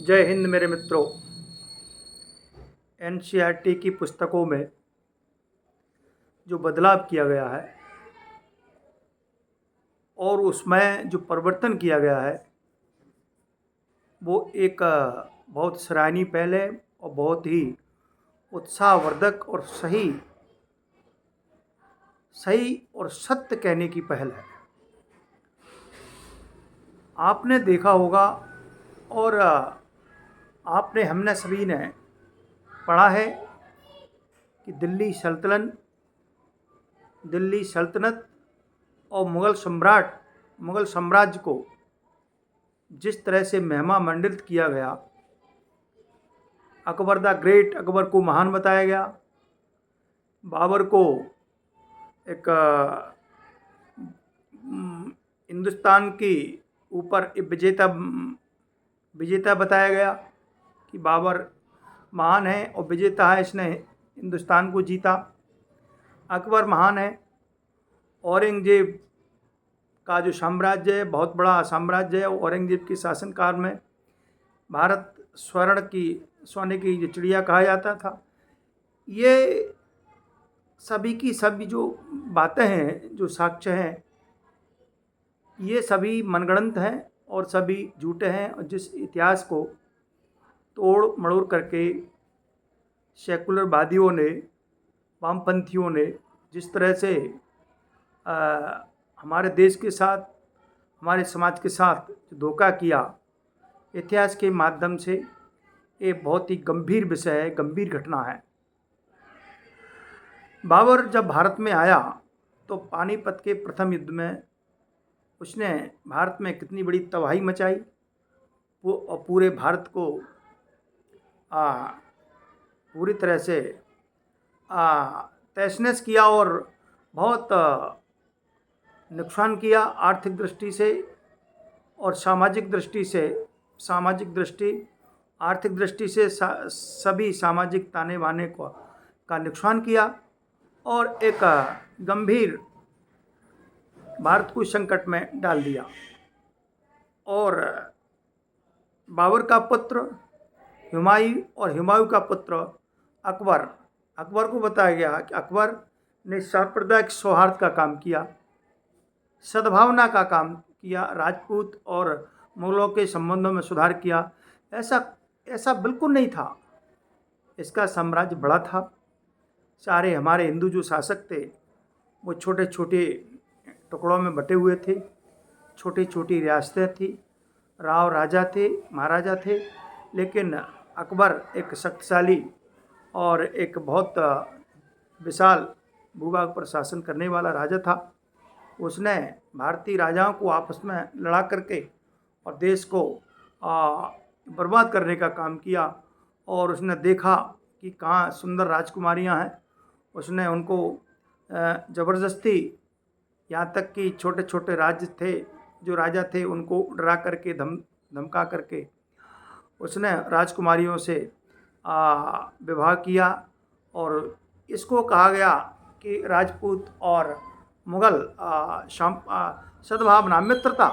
जय हिंद मेरे मित्रों। एनसीईआरटी की पुस्तकों में जो बदलाव किया गया है और उसमें जो परिवर्तन किया गया है वो एक बहुत सराहनीय पहल है और बहुत ही उत्साहवर्धक और सही और सत्य कहने की पहल है। आपने देखा होगा और आपने हमने सभी ने पढ़ा है कि दिल्ली सल्तनत और मुगल साम्राज्य को जिस तरह से महिमा मंडित किया गया, अकबर द ग्रेट, अकबर को महान बताया गया, बाबर को एक हिंदुस्तान की ऊपर विजेता बताया गया कि बाबर महान है और विजेता है, इसने हिंदुस्तान को जीता। अकबर महान है। औरंगजेब का जो साम्राज्य है बहुत बड़ा साम्राज्य है। औरंगजेब के शासनकाल में भारत सोने की जो चिड़िया कहा जाता था। ये सभी जो बातें हैं, जो साक्ष्य हैं, ये सभी मनगढ़ंत हैं और सभी झूठे हैं। और जिस इतिहास को तोड़ मड़ोड़ करके सेकुलरवादियों ने, वामपंथियों ने जिस तरह से हमारे देश के साथ, हमारे समाज के साथ धोखा किया इतिहास के माध्यम से, ये बहुत ही गंभीर विषय है, गंभीर घटना है। बाबर जब भारत में आया तो पानीपत के प्रथम युद्ध में उसने भारत में कितनी बड़ी तबाही मचाई, वो पूरे भारत को पूरी तरह से तहस-नहस किया और बहुत नुकसान किया आर्थिक दृष्टि से और सामाजिक दृष्टि, आर्थिक दृष्टि से सभी सामाजिक ताने बाने का नुकसान किया और एक गंभीर भारत को संकट में डाल दिया। और बाबर का पुत्र हुमायूं और हुमायूं का पुत्र अकबर को बताया गया कि अकबर ने सांप्रदायिक सौहार्द का काम किया, सद्भावना का काम किया, राजपूत और मुगलों के संबंधों में सुधार किया। ऐसा बिल्कुल नहीं था। इसका साम्राज्य बड़ा था। सारे हमारे हिंदू जो शासक थे वो छोटे छोटे टुकड़ों में बटे हुए थे, छोटी छोटी रियासतें थी, राव राजा थे, महाराजा थे। लेकिन अकबर एक शक्तिशाली और एक बहुत विशाल भूभाग पर शासन करने वाला राजा था। उसने भारतीय राजाओं को आपस में लड़ा करके और देश को बर्बाद करने का काम किया। और उसने देखा कि कहाँ सुंदर राजकुमारियां हैं, उसने उनको ज़बरदस्ती, यहाँ तक कि छोटे छोटे जो राजा थे उनको डरा करके धमका करके उसने राजकुमारियों से विवाह किया। और इसको कहा गया कि राजपूत और मुगल सद्भावना, मित्रता,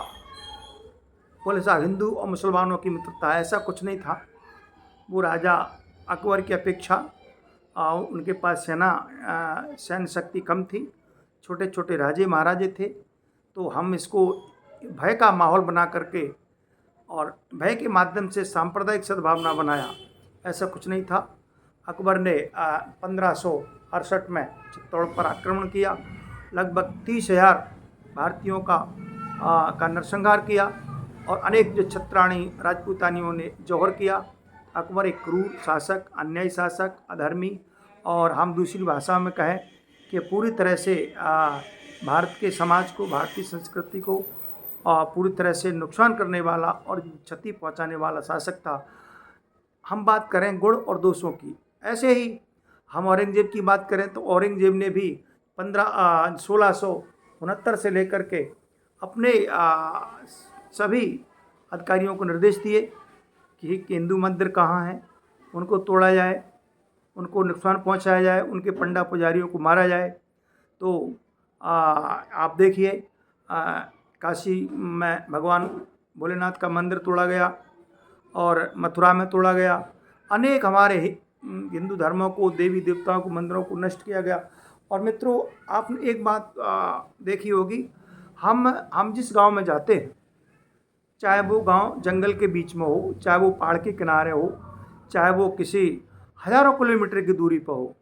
बोले साहब हिंदू और मुसलमानों की मित्रता, ऐसा कुछ नहीं था। वो राजा अकबर की अपेक्षा उनके पास सैन्य शक्ति कम थी, छोटे छोटे राजे महाराजे थे। तो हम इसको भय का माहौल बना करके और भय के माध्यम से सांप्रदायिक सद्भावना बनाया, ऐसा कुछ नहीं था। अकबर ने 1568 में चित्तौड़ पर आक्रमण किया, लगभग 30,000 भारतीयों का नरसंहार किया और अनेक जो छत्राणी राजपूतानियों ने जौहर किया। अकबर एक क्रूर शासक, अन्यायी शासक, अधर्मी और हम दूसरी भाषा में कहें कि पूरी तरह से भारत के समाज को, भारतीय संस्कृति को पूरी तरह से नुकसान करने वाला और क्षति पहुंचाने वाला शासक था। हम बात करें गुण और दोषों की, ऐसे ही हम औरंगजेब की बात करें तो औरंगजेब ने भी 1669 से लेकर के अपने सभी अधिकारियों को निर्देश दिए कि हिंदू मंदिर कहाँ हैं, उनको तोड़ा जाए, उनको नुकसान पहुंचाया जाए, उनके पंडा पुजारियों को मारा जाए। तो आप देखिए काशी में भगवान भोलेनाथ का मंदिर तोड़ा गया और मथुरा में तोड़ा गया। अनेक हमारे हिंदू धर्मों को, देवी देवताओं को, मंदिरों को नष्ट किया गया। और मित्रों, आपने एक बात देखी होगी, हम जिस गांव में जाते हैं, चाहे वो गांव जंगल के बीच में हो, चाहे वो पहाड़ के किनारे हो, चाहे वो किसी हज़ारों किलोमीटर की दूरी पर हो,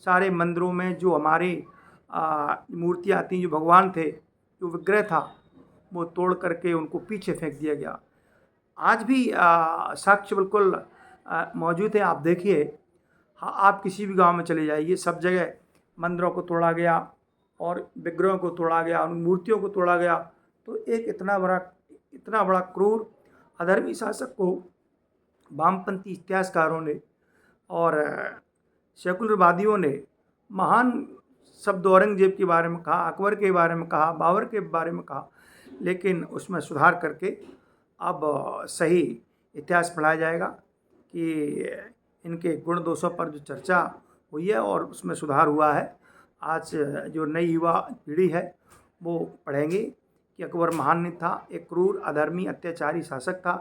सारे मंदिरों में जो हमारी मूर्तियाँ थीं, जो भगवान थे, जो विग्रह था, वो तोड़ करके उनको पीछे फेंक दिया गया। आज भी साक्ष्य बिल्कुल मौजूद है। आप देखिए, आप किसी भी गांव में चले जाइए, सब जगह मंदिरों को तोड़ा गया और विग्रहों को तोड़ा गया, उन मूर्तियों को तोड़ा गया। तो एक इतना बड़ा क्रूर अधर्मी शासक को वामपंथी इतिहासकारों ने और सेकुलरवादियों ने महान शब्द औरंगजेब के बारे में कहा, अकबर के बारे में कहा, बाबर के बारे में कहा, लेकिन उसमें सुधार करके अब सही इतिहास पढ़ाया जाएगा कि इनके गुण दोषों पर जो चर्चा हुई है और उसमें सुधार हुआ है। आज जो नई युवा पीढ़ी है वो पढ़ेंगे कि अकबर महान नहीं था, एक क्रूर अधर्मी अत्याचारी शासक था।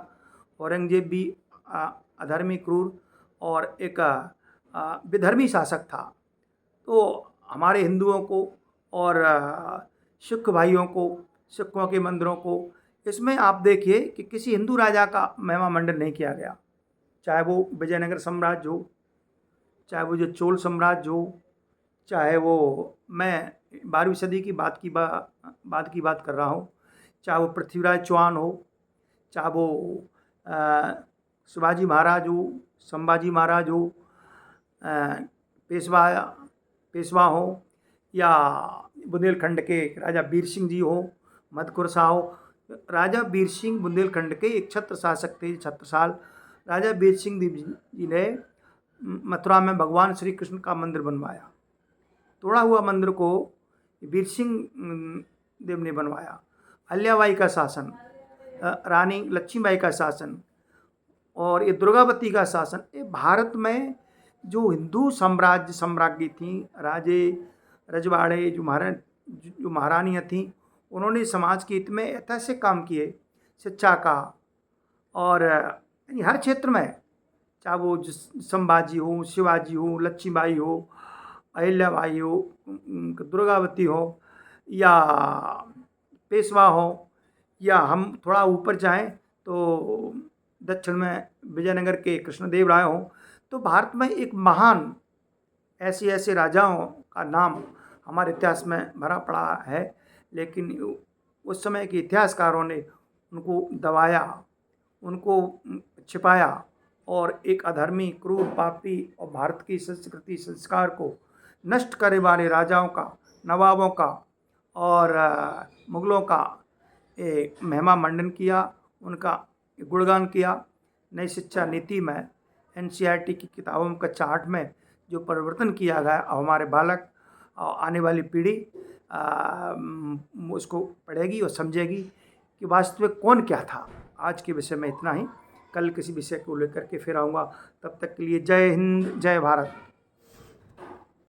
औरंगजेब भी अधर्मी, क्रूर और एक विधर्मी शासक था। तो हमारे हिंदुओं को और सिख भाइयों को, सिखों के मंदिरों को, इसमें आप देखिए कि किसी हिंदू राजा का महिमा मंडन नहीं किया गया, चाहे वो विजयनगर साम्राज्य हो, चाहे वो जो चोल साम्राज्य हो, चाहे वो मैं 12वीं सदी की बात की बात कर रहा हूँ, चाहे वो पृथ्वीराज चौहान हो, चाहे वो शिवाजी महाराज हो, संभाजी महाराज हो, पेशवा हो, या बुंदेलखंड के राजा वीर सिंह जी हो, मधकुरसा हो। राजा वीर सिंह बुंदेलखंड के एक छत्र शासक थे, छत्रसाल। राजा वीर सिंह जी ने मथुरा में भगवान श्री कृष्ण का मंदिर बनवाया। तोड़ा हुआ मंदिर को वीर सिंह देव ने बनवाया। अहिल्याबाई का शासन, रानी लक्ष्मीबाई का शासन और ये दुर्गावती का शासन, ये भारत में जो हिंदू सम्राज्ञी थी, राजे रजवाड़े, जो महारानियाँ थीं, उन्होंने समाज के हित में ऐसे काम किए, शिक्षा का और हर क्षेत्र में, चाहे वो संभाजी हो, शिवाजी हो, लक्ष्मीबाई हो, अहिल्याबाई हो, दुर्गावती हो, या पेशवा हो, या हम थोड़ा ऊपर जाएं तो दक्षिण में विजयनगर के कृष्णदेव राय हों। तो भारत में एक महान ऐसे राजाओं का नाम हमारे इतिहास में भरा पड़ा है, लेकिन उस समय के इतिहासकारों ने उनको दबाया, उनको छिपाया और एक अधर्मी, क्रूर, पापी और भारत की संस्कृति संस्कार को नष्ट करने वाले राजाओं का, नवाबों का और मुगलों का महिमा मंडन किया, उनका गुणगान किया। नई शिक्षा नीति में, NCERT की किताबों का चार्ट में जो परिवर्तन किया गया, हमारे बालक आने वाली पीढ़ी उसको पढ़ेगी और समझेगी कि वास्तविक कौन क्या था। आज के विषय में इतना ही, कल किसी विषय को लेकर के फिर आऊँगा। तब तक के लिए जय हिंद, जय भारत।